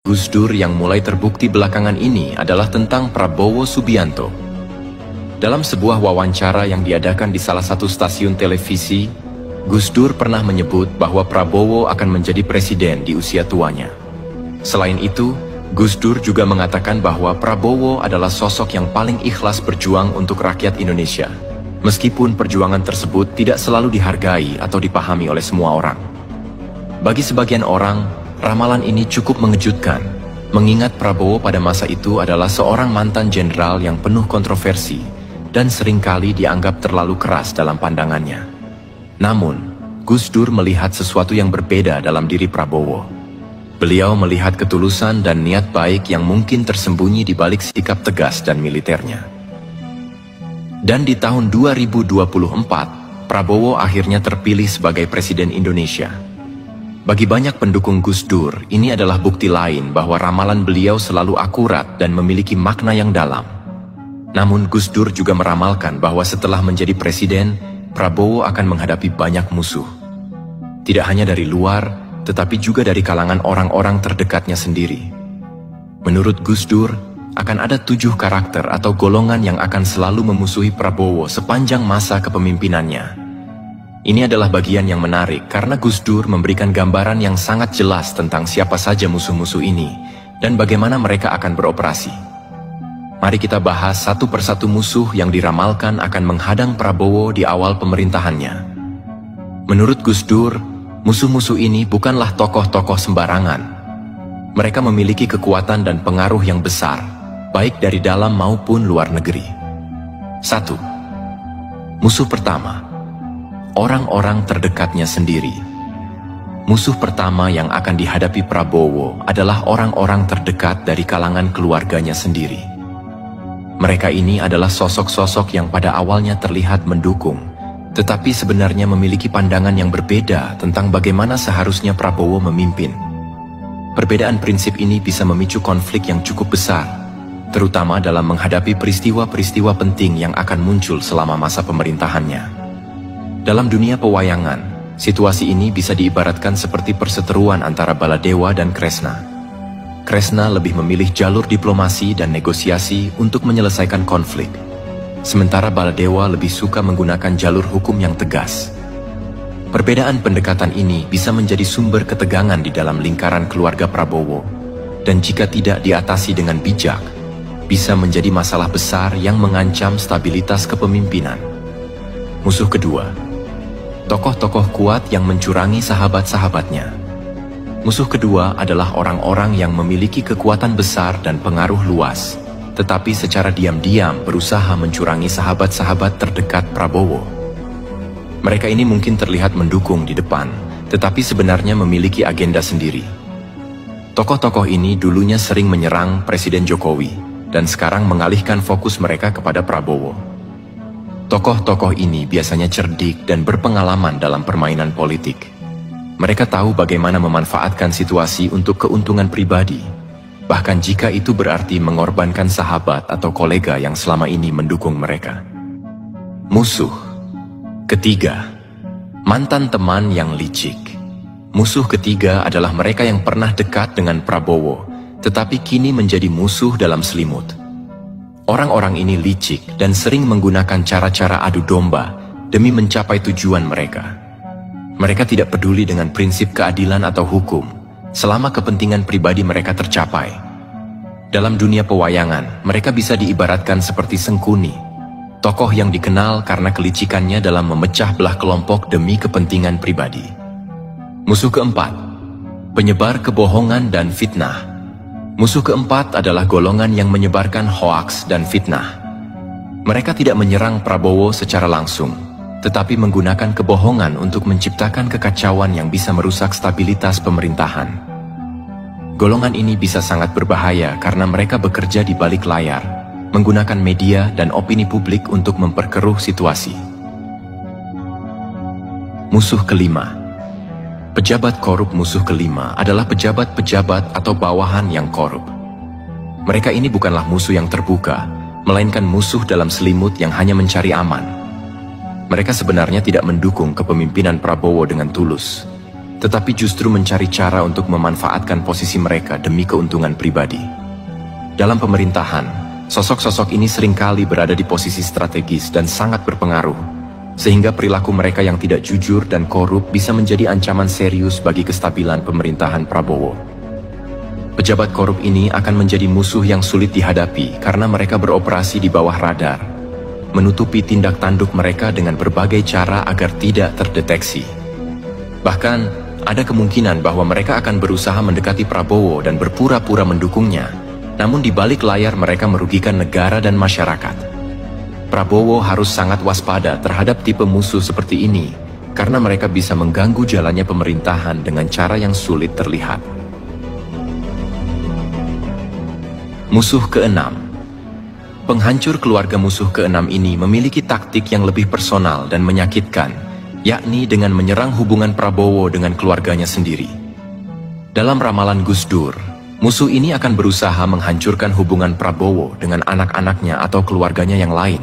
Gus Dur yang mulai terbukti belakangan ini adalah tentang Prabowo Subianto. Dalam sebuah wawancara yang diadakan di salah satu stasiun televisi, Gus Dur pernah menyebut bahwa Prabowo akan menjadi presiden di usia tuanya. Selain itu, Gus Dur juga mengatakan bahwa Prabowo adalah sosok yang paling ikhlas berjuang untuk rakyat Indonesia, meskipun perjuangan tersebut tidak selalu dihargai atau dipahami oleh semua orang. Bagi sebagian orang, ramalan ini cukup mengejutkan, mengingat Prabowo pada masa itu adalah seorang mantan jenderal yang penuh kontroversi dan seringkali dianggap terlalu keras dalam pandangannya. Namun, Gus Dur melihat sesuatu yang berbeda dalam diri Prabowo. Beliau melihat ketulusan dan niat baik yang mungkin tersembunyi di balik sikap tegas dan militernya. Dan di tahun 2024, Prabowo akhirnya terpilih sebagai Presiden Indonesia. Bagi banyak pendukung Gus Dur, ini adalah bukti lain bahwa ramalan beliau selalu akurat dan memiliki makna yang dalam. Namun Gus Dur juga meramalkan bahwa setelah menjadi presiden, Prabowo akan menghadapi banyak musuh. Tidak hanya dari luar, tetapi juga dari kalangan orang-orang terdekatnya sendiri. Menurut Gus Dur, akan ada 7 karakter atau golongan yang akan selalu memusuhi Prabowo sepanjang masa kepemimpinannya. Ini adalah bagian yang menarik karena Gus Dur memberikan gambaran yang sangat jelas tentang siapa saja musuh-musuh ini dan bagaimana mereka akan beroperasi. Mari kita bahas satu persatu musuh yang diramalkan akan menghadang Prabowo di awal pemerintahannya. Menurut Gus Dur, musuh-musuh ini bukanlah tokoh-tokoh sembarangan. Mereka memiliki kekuatan dan pengaruh yang besar, baik dari dalam maupun luar negeri. 1. Musuh pertama, orang-orang terdekatnya sendiri. Musuh pertama yang akan dihadapi Prabowo adalah orang-orang terdekat dari kalangan keluarganya sendiri. Mereka ini adalah sosok-sosok yang pada awalnya terlihat mendukung, tetapi sebenarnya memiliki pandangan yang berbeda tentang bagaimana seharusnya Prabowo memimpin. Perbedaan prinsip ini bisa memicu konflik yang cukup besar, terutama dalam menghadapi peristiwa-peristiwa penting yang akan muncul selama masa pemerintahannya. Dalam dunia pewayangan, situasi ini bisa diibaratkan seperti perseteruan antara Baladewa dan Kresna. Kresna lebih memilih jalur diplomasi dan negosiasi untuk menyelesaikan konflik, sementara Baladewa lebih suka menggunakan jalur hukum yang tegas. Perbedaan pendekatan ini bisa menjadi sumber ketegangan di dalam lingkaran keluarga Prabowo, dan jika tidak diatasi dengan bijak, bisa menjadi masalah besar yang mengancam stabilitas kepemimpinan. Musuh kedua, tokoh-tokoh kuat yang mencurangi sahabat-sahabatnya. Musuh kedua adalah orang-orang yang memiliki kekuatan besar dan pengaruh luas, tetapi secara diam-diam berusaha mencurangi sahabat-sahabat terdekat Prabowo. Mereka ini mungkin terlihat mendukung di depan, tetapi sebenarnya memiliki agenda sendiri. Tokoh-tokoh ini dulunya sering menyerang Presiden Jokowi, dan sekarang mengalihkan fokus mereka kepada Prabowo. Tokoh-tokoh ini biasanya cerdik dan berpengalaman dalam permainan politik. Mereka tahu bagaimana memanfaatkan situasi untuk keuntungan pribadi, bahkan jika itu berarti mengorbankan sahabat atau kolega yang selama ini mendukung mereka. Musuh ketiga, mantan teman yang licik. Musuh ketiga adalah mereka yang pernah dekat dengan Prabowo, tetapi kini menjadi musuh dalam selimut. Orang-orang ini licik dan sering menggunakan cara-cara adu domba demi mencapai tujuan mereka. Mereka tidak peduli dengan prinsip keadilan atau hukum, selama kepentingan pribadi mereka tercapai. Dalam dunia pewayangan, mereka bisa diibaratkan seperti Sengkuni, tokoh yang dikenal karena kelicikannya dalam memecah belah kelompok demi kepentingan pribadi. Musuh keempat, penyebar kebohongan dan fitnah. Musuh keempat adalah golongan yang menyebarkan hoaks dan fitnah. Mereka tidak menyerang Prabowo secara langsung, tetapi menggunakan kebohongan untuk menciptakan kekacauan yang bisa merusak stabilitas pemerintahan. Golongan ini bisa sangat berbahaya karena mereka bekerja di balik layar, menggunakan media dan opini publik untuk memperkeruh situasi. Musuh kelima, pejabat korup. Musuh kelima adalah pejabat-pejabat atau bawahan yang korup. Mereka ini bukanlah musuh yang terbuka, melainkan musuh dalam selimut yang hanya mencari aman. Mereka sebenarnya tidak mendukung kepemimpinan Prabowo dengan tulus, tetapi justru mencari cara untuk memanfaatkan posisi mereka demi keuntungan pribadi. Dalam pemerintahan, sosok-sosok ini seringkali berada di posisi strategis dan sangat berpengaruh, sehingga perilaku mereka yang tidak jujur dan korup bisa menjadi ancaman serius bagi kestabilan pemerintahan Prabowo. Pejabat korup ini akan menjadi musuh yang sulit dihadapi karena mereka beroperasi di bawah radar, menutupi tindak tanduk mereka dengan berbagai cara agar tidak terdeteksi. Bahkan, ada kemungkinan bahwa mereka akan berusaha mendekati Prabowo dan berpura-pura mendukungnya, namun di balik layar mereka merugikan negara dan masyarakat. Prabowo harus sangat waspada terhadap tipe musuh seperti ini, karena mereka bisa mengganggu jalannya pemerintahan dengan cara yang sulit terlihat. Musuh keenam. Penghancur keluarga musuh keenam ini memiliki taktik yang lebih personal dan menyakitkan, yakni dengan menyerang hubungan Prabowo dengan keluarganya sendiri. Dalam ramalan Gus Dur, musuh ini akan berusaha menghancurkan hubungan Prabowo dengan anak-anaknya atau keluarganya yang lain.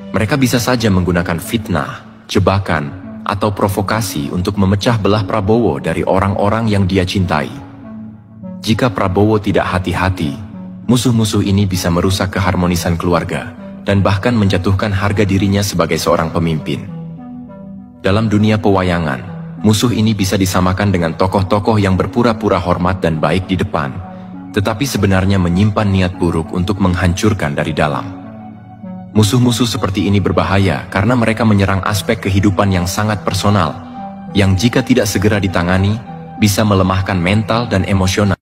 Mereka bisa saja menggunakan fitnah, jebakan, atau provokasi untuk memecah belah Prabowo dari orang-orang yang dia cintai. Jika Prabowo tidak hati-hati, musuh-musuh ini bisa merusak keharmonisan keluarga dan bahkan menjatuhkan harga dirinya sebagai seorang pemimpin. Dalam dunia pewayangan, musuh ini bisa disamakan dengan tokoh-tokoh yang berpura-pura hormat dan baik di depan, tetapi sebenarnya menyimpan niat buruk untuk menghancurkan dari dalam. Musuh-musuh seperti ini berbahaya karena mereka menyerang aspek kehidupan yang sangat personal, yang jika tidak segera ditangani, bisa melemahkan mental dan emosional